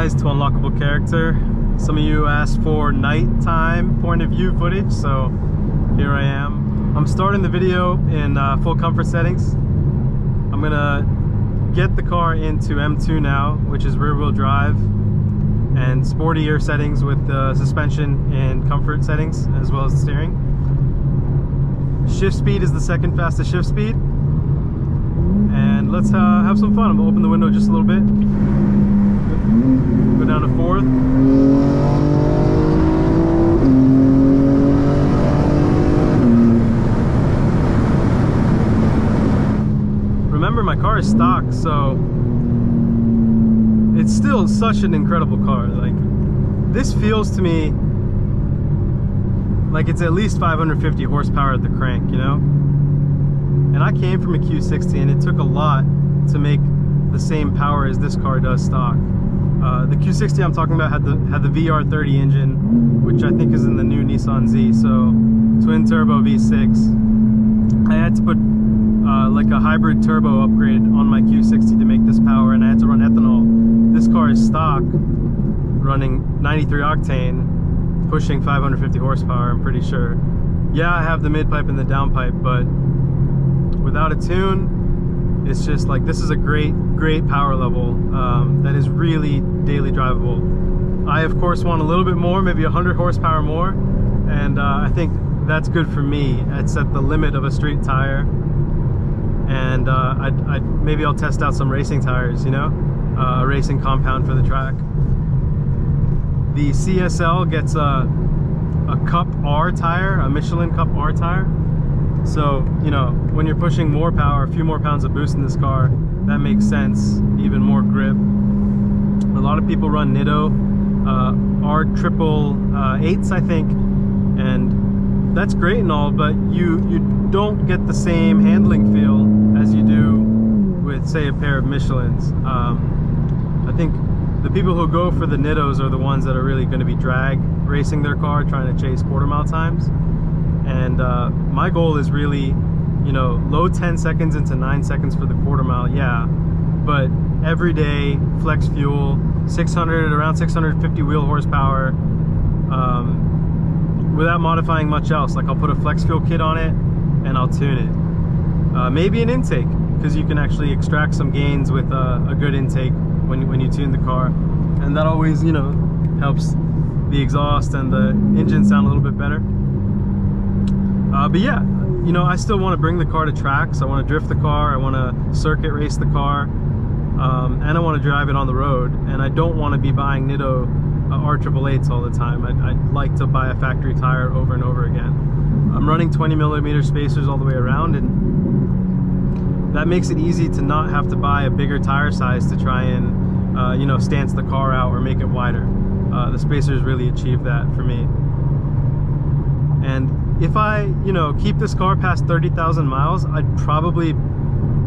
guys to Unlockable Character. Some of you asked for nighttime point of view footage, so here I am. I'm starting the video in full comfort settings. I'm gonna get the car into M2 now, which is rear wheel drive, and sportier settings with the suspension and comfort settings as well as the steering. Shift speed is the second fastest shift speed. And let's have some fun. I'm gonna open the window just a little bit. Go down to fourth. Remember, my car is stock, so it's still such an incredible car. Like, this feels to me like it's at least 550 horsepower at the crank, you know? And I came from a Q60 and it took a lot to make the same power as this car does stock. The Q60 I'm talking about had the VR30 engine, which I think is in the new Nissan Z, so twin turbo V6. I had to put like a hybrid turbo upgrade on my Q60 to make this power, and I had to run ethanol. This car is stock, running 93 octane, pushing 550 horsepower, I'm pretty sure. Yeah, I have the mid pipe and the down pipe, but without a tune, it's just like, this is a great power level that is really daily drivable. I of course want a little bit more, maybe 100 horsepower more, and I think that's good for me. It's at the limit of a street tire, and maybe I'll test out some racing tires, you know, a racing compound for the track. The CSL gets a Cup R tire, a Michelin Cup R tire. So, you know, when you're pushing more power, a few more pounds of boost in this car, that makes sense. Even more grip. A lot of people run Nitto R888s, I think, and that's great and all, but you don't get the same handling feel as you do with, say, a pair of Michelins. I think the people who go for the Nittos are the ones that are really going to be drag racing their car, trying to chase quarter-mile times. And my goal is really, you know, low 10 seconds into 9 seconds for the quarter mile, yeah, but every day, flex fuel, around 650 wheel horsepower, without modifying much else. Like, I'll put a flex fuel kit on it and I'll tune it. Maybe an intake, because you can actually extract some gains with a good intake when you tune the car, and that always, you know, helps the exhaust and the engine sound a little bit better. But yeah, you know, I still want to bring the car to tracks. I want to drift the car, I want to circuit race the car, and I want to drive it on the road. And I don't want to be buying Nitto R888s all the time. I'd like to buy a factory tire over and over again. I'm running 20mm spacers all the way around, and that makes it easy to not have to buy a bigger tire size to try and, you know, stance the car out or make it wider. The spacers really achieve that for me. And if I, you know, keep this car past 30,000 miles, I'd probably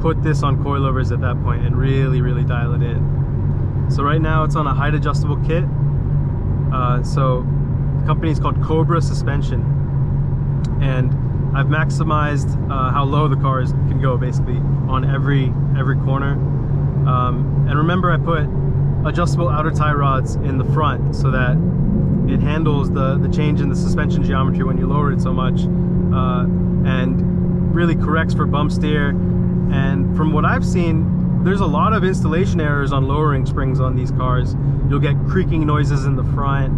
put this on coilovers at that point and really dial it in. So right now it's on a height adjustable kit. So the company is called Cobra Suspension, and I've maximized how low the cars can go, basically on every corner. And remember, I put adjustable outer tie rods in the front so that it handles the change in the suspension geometry when you lower it so much, and really corrects for bump steer. And from what I've seen, there's a lot of installation errors on lowering springs on these cars. You'll get creaking noises in the front.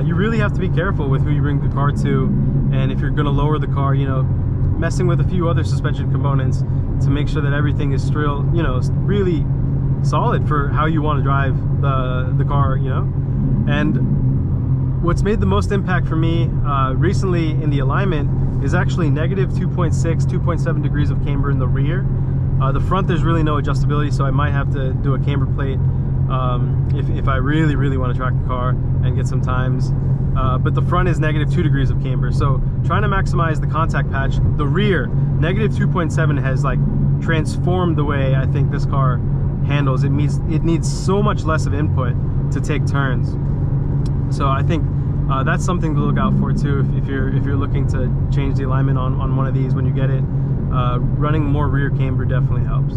You really have to be careful with who you bring the car to, and if you're going to lower the car, you know, messing with a few other suspension components to make sure that everything is still, you know, really solid for how you want to drive the car, you know. And what's made the most impact for me recently in the alignment is actually negative 2.6, 2.7 degrees of camber in the rear. The front, there's really no adjustability, so I might have to do a camber plate if I really want to track the car and get some times. But the front is negative 2 degrees of camber, so trying to maximize the contact patch. The rear, negative 2.7, has like transformed the way I think this car handles. It needs so much less of input to take turns. So I think that's something to look out for too if you're looking to change the alignment on one of these when you get it. Running more rear camber definitely helps.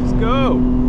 Just go.